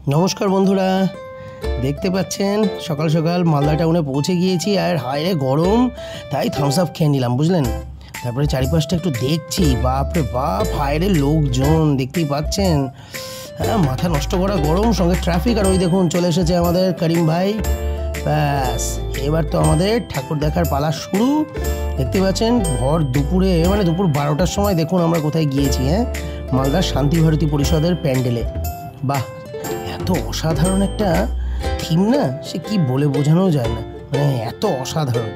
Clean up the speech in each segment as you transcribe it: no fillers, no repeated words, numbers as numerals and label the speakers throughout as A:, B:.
A: নমস্কার বন্ধুরা, দেখতে পাচ্ছেন সকাল সকাল মালদা টাউনে পৌঁছে গিয়েছি। আর হায়রে গরম, তাই থামস আপ খেয়ে নিলাম, বুঝলেন। তারপরে চারিপাশটা একটু দেখছি, বাপরে বাপ, হায়রে লোকজন দেখতেই পাচ্ছেন। হ্যাঁ, মাথা নষ্ট করা গরম, সঙ্গে ট্রাফিক। আর ওই দেখুন চলে এসেছে আমাদের করিম ভাই। ব্যাস, এবার তো আমাদের ঠাকুর দেখার পালা শুরু। দেখতে পাচ্ছেন ভর দুপুরে, মানে দুপুর 12টার সময় দেখুন আমরা কোথায় গিয়েছি। হ্যাঁ, মালদার শান্তি ভারতী পরিষদের প্যান্ডেলে। বাহ, এত অসাধারণ একটা থিম না, সে কি বলে বোঝানো যায় না, মানে এত অসাধারণ।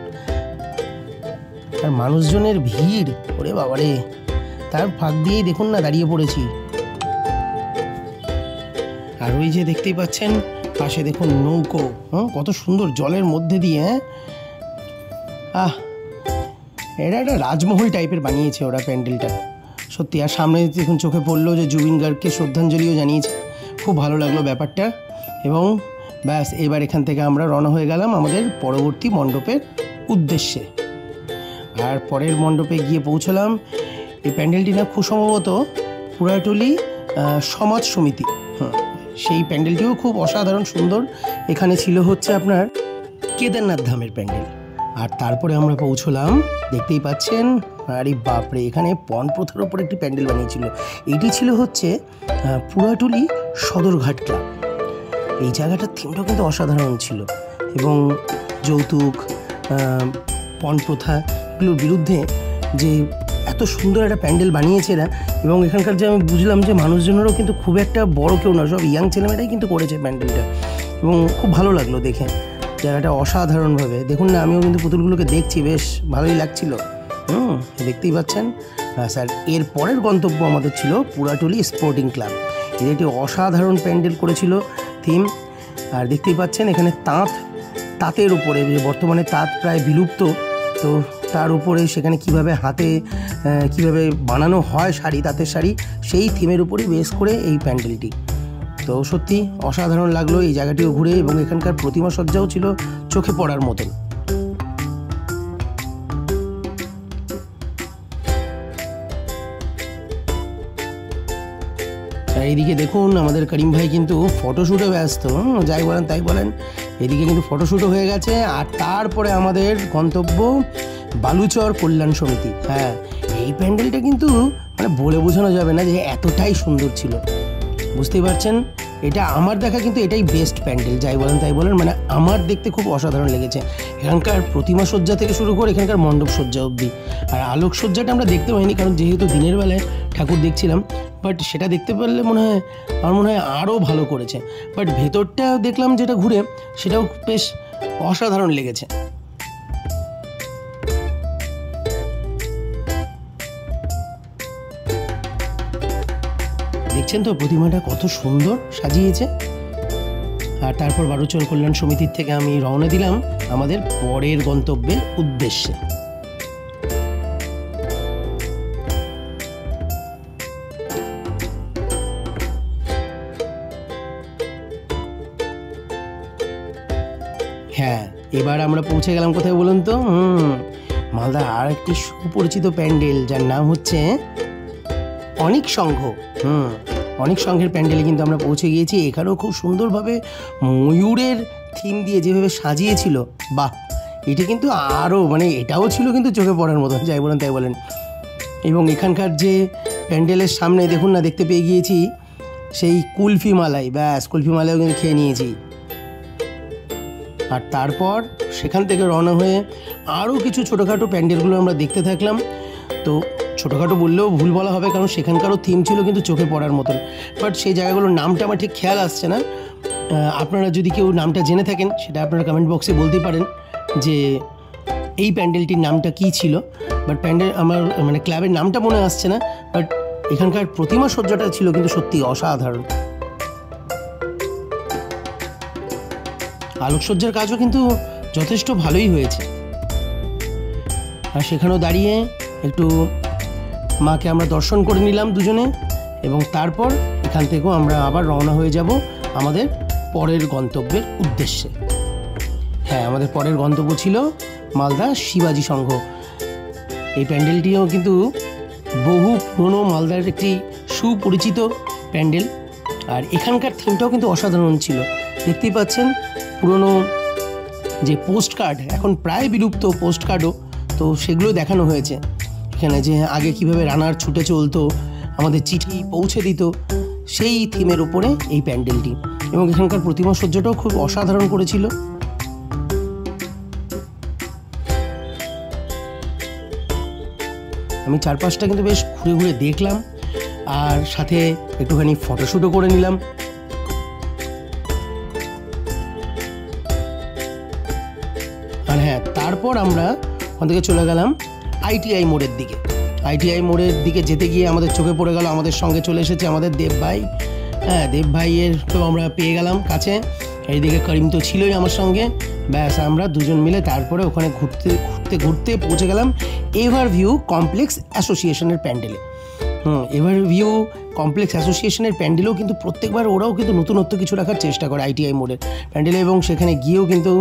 A: আর মানুষজনের ভিড়, ওরে বাবারে, তার ফাঁক দিয়েই দেখুন না দাঁড়িয়ে পড়েছি। আর ওই যে দেখতেই পাচ্ছেন পাশে দেখুন নৌকো, কত সুন্দর জলের মধ্যে দিয়ে। এটা একটা রাজমহল টাইপের বানিয়েছে ওরা প্যান্ডেলটা, সত্যি। আর সামনে দেখুন চোখে পড়লো যে জুবিন গার্গকে শ্রদ্ধাঞ্জলিও জানিয়েছে, খুব ভালো লাগলো ব্যাপারটা। এবং ব্যাস, এবার এখান থেকে আমরা রওনা হয়ে গেলাম আমাদের পরবর্তী মণ্ডপের উদ্দেশ্যে। আর পরের মণ্ডপে গিয়ে পৌঁছলাম। এই প্যান্ডেলটি না খুব সম্ভবত পুরাটলি সমাজ সমিতি, সেই প্যান্ডেলটিও খুব অসাধারণ সুন্দর। এখানে ছিল হচ্ছে আপনার কেদারনাথ ধামের প্যান্ডেল। আর তারপরে আমরা পৌঁছলাম, দেখতেই পাচ্ছেন, আরে বাপরে, এখানে পণ প্রথার ওপর একটি প্যান্ডেল বানিয়েছিল। এটি ছিল হচ্ছে পুরাটলি সদরঘাট ক্লাব। এই জায়গাটার থিমটাও কিন্তু অসাধারণ ছিল। এবং যৌতুক, পণ প্রথা, এগুলোর বিরুদ্ধে যে এত সুন্দর একটা প্যান্ডেল বানিয়েছে এরা। এবং এখানকার যে আমি বুঝলাম যে মানুষজনেরও কিন্তু খুব একটা বড় কেউ না, সব ইয়াং ছেলেমেয়েরাই কিন্তু করেছে প্যান্ডেলটা। এবং খুব ভালো লাগলো দেখে জায়গাটা অসাধারণভাবে। দেখুন না, আমিও কিন্তু পুতুলগুলোকে দেখছি, বেশ ভালোই লাগছিল। দেখতেই পাচ্ছেন। স্যার, এর পরের গন্তব্য আমাদের ছিল পুরাটলি স্পোর্টিং ক্লাব। এর একটি অসাধারণ প্যান্ডেল করেছিল থিম। আর দেখতেই পাচ্ছেন এখানে তাঁতের উপরে, যে বর্তমানে তাঁত প্রায় বিলুপ্ত, তো তার উপরে সেখানে কিভাবে হাতে কিভাবে বানানো হয় শাড়ি, তাঁতের শাড়ি, সেই থিমের উপরেই বেস করে এই প্যান্ডেলটি। তো সত্যি অসাধারণ লাগলো এই জায়গাটিও ঘুরে। এবং এখানকার প্রতিমা সজ্জাও ছিল চোখে পড়ার মতন। এইদিকে দেখুন আমাদের করিম ভাই কিন্তু ফটোশ্যুটে ব্যস্ত, যাই বলেন তাই বলেন। এদিকে কিন্তু ফটোশ্যুটও হয়ে গেছে। আর তারপরে আমাদের গন্তব্য বালুচর কল্যাণ সমিতি। হ্যাঁ, এই প্যান্ডেলটা কিন্তু মানে বলে বোঝানো যাবে না যে এতটাই সুন্দর ছিল, বুঝতেই পারছেন। এটা আমার দেখা কিন্তু এটাই বেস্ট প্যান্ডেল, যাই বলেন তাই বলেন, মানে আমার দেখতে খুব অসাধারণ লেগেছে। এখানকার প্রতিমা সজ্জা থেকে শুরু করে এখানকার মণ্ডপ সজ্জা অবধি। আর আলোক সজ্জাটা আমরা দেখতে পাইনি, কারণ যেহেতু দিনের বেলায় ঠাকুর দেখছিলাম। বাট সেটা দেখতে পারলে আমার মনে হয় আরও ভালো করেছে। বাট ভেতরটা দেখলাম যেটা ঘুরে, সেটাও বেশ অসাধারণ লেগেছে। দেখছেন তো প্রতিমাটা কত সুন্দর সাজিয়েছে। আর তারপর বালুচর কল্যাণ সমিতির থেকে আমি রওনা দিলাম আমাদের পরের গন্তব্যের উদ্দেশ্যে। হ্যাঁ, এবার আমরা পৌঁছে গেলাম কোথায় বলুন তো? মালদার আর একটি সুপরিচিত প্যান্ডেল, যার নাম হচ্ছে অনেক সংঘ। অনেক সংঘের প্যান্ডেলে কিন্তু আমরা পৌঁছে গিয়েছি। এখানেও খুব সুন্দরভাবে ময়ূরের থিম দিয়ে যেভাবে সাজিয়েছিল, বাহ, এটা কিন্তু আরও মানে এটাও ছিল কিন্তু চোখে পড়ার মতন, যাই বলেন তাই বলেন। এবং এখানকার যে প্যান্ডেলের সামনে দেখুন না, দেখতে পেয়ে গিয়েছি সেই কুলফি মালাই। ব্যাস, কুলফি মালাইও কিন্তু খেয়ে নিয়েছি। আর তারপর সেখান থেকে রওনা হয়ে আরও কিছু ছোটোখাটো প্যান্ডেলগুলো আমরা দেখতে থাকলাম। তো ছোটোখাটো বললেও ভুল বলা হবে, কারণ সেখানকারও থিম ছিল কিন্তু চোখে পড়ার মতন। বাট সেই জায়গাগুলোর নামটা আমার ঠিক খেয়াল আসছে না। আপনারা যদি কেউ নামটা জেনে থাকেন, সেটা আপনারা কমেন্ট বক্সে বলতে পারেন যে এই প্যান্ডেলটির নামটা কী ছিল। বাট প্যান্ডেল আমার মানে ক্লাবের নামটা মনে আসছে না। বাট এখানকার প্রতিমা সজ্জাটা ছিল কিন্তু সত্যি অসাধারণ। আলোকসজ্জার কাজও কিন্তু যথেষ্ট ভালোই হয়েছে। আর সেখানেও দাঁড়িয়ে একটু মাকে আমরা দর্শন করে নিলাম দুজনে। এবং তারপর এখান থেকেও আমরা আবার রওনা হয়ে যাব আমাদের পরের গন্তব্যের উদ্দেশ্যে। হ্যাঁ, আমাদের পরের গন্তব্য ছিল মালদা শিবাজি সংঘ। এই প্যান্ডেলটিও কিন্তু বহু পুরনো মালদার একটি সুপরিচিত প্যান্ডেল। আর এখানকার থিমটাও কিন্তু অসাধারণ ছিল। দেখতেই পাচ্ছেন পুরনো যে পোস্ট কার্ড, এখন প্রায় বিলুপ্ত পোস্ট কার্ডও, তো সেগুলো দেখানো হয়েছে এখানে, যে আগে কিভাবে রানার ছুটে চলতো, আমাদের চিঠি পৌঁছে দিত, সেই থিমের উপরে এই প্যান্ডেলটি। এবং এখানকার প্রতিমা সজ্জাটাও খুব অসাধারণ করেছিল। আমি চারপাশটা কিন্তু বেশ ঘুরে ঘুরে দেখলাম, আর সাথে একটুখানি ফটোশ্যুটও করে নিলাম। আর হ্যাঁ, তারপর আমরা ওখান থেকে চলে গেলাম ITI মোড়ের দিকে। ITI মোড়ের দিকে যেতে গিয়ে আমাদের চোখে পড়ে গেল, আমাদের সঙ্গে চলে এসেছে আমাদের দেব ভাই। হ্যাঁ, দেব ভাইয়ের তো আমরা পেয়ে গেলাম কাছে, এইদিকে করিম তো ছিলই আমার সঙ্গে। ব্যাস, আমরা দুজন মিলে তারপরে ওখানে ঘুরতে ঘুরতে ঘুরতে পৌঁছে গেলাম এভারভিউ কমপ্লেক্স অ্যাসোসিয়েশনের প্যান্ডেলে। এভারভিউ কমপ্লেক্স অ্যাসোসিয়েশনের প্যান্ডেলেও কিন্তু প্রত্যেকবার ওরাও কিন্তু নতুনত্ব কিছু রাখার চেষ্টা করে ITI মোড়ের প্যান্ডেলে, এবং সেখানে গিয়েও কিন্তু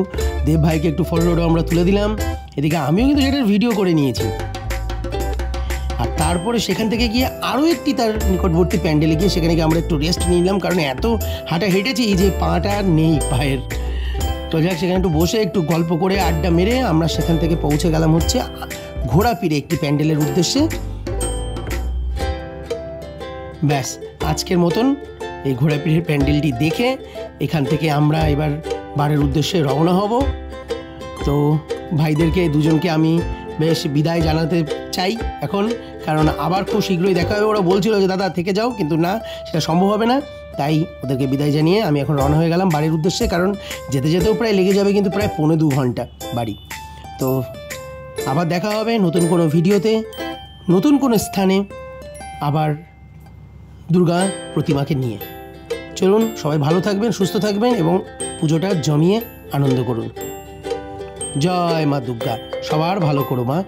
A: দেব ভাইকে একটু ফটোটা আমরা তুলে দিলাম। এদিকে আমিও কিন্তু সেটার ভিডিও করে নিয়েছি। আর তারপরে সেখান থেকে গিয়ে আরও একটি তার নিকটবর্তী প্যান্ডেলে গিয়ে সেখানে গিয়ে আমরা একটু রেস্ট নিলাম, কারণ এত হাঁটা হেঁটেছি যে পাটা আর নেই পায়ের। তো যাক, সেখানে একটু বসে একটু গল্প করে আড্ডা মেরে আমরা সেখান থেকে পৌঁছে গেলাম হচ্ছে ঘোড়াপীরে একটি প্যান্ডেলের উদ্দেশ্যে। ব্যাস, আজকের মতন এই ঘোড়াপীরের প্যান্ডেলটি দেখে এখান থেকে আমরা এবার বাড়ির উদ্দেশ্যে রওনা হব। তো ভাইদেরকে দুজনকে আমি বেশ বিদায় জানাতে চাই এখন, কারণ আবার খুব শীঘ্রই দেখা হবে। ওরা বলছিল যে দাদা থেকে যাও, কিন্তু না, সেটা সম্ভব হবে না। তাই ওদেরকে বিদায় জানিয়ে আমি এখন রওনা হয়ে গেলাম বাড়ির উদ্দেশ্যে, কারণ যেতে যেতেও প্রায় লেগে যাবে কিন্তু প্রায় 1.25 ঘন্টা বাড়ি। তো আবার দেখা হবে নতুন কোনো ভিডিওতে, নতুন কোনো স্থানে, আবার দুর্গা প্রতিমাকে নিয়ে। চলুন, সবাই ভালো থাকবেন, সুস্থ থাকবেন এবং পুজোটা জমিয়ে আনন্দ করুন। জয় মা দুর্গা, সবার ভালো করো মা।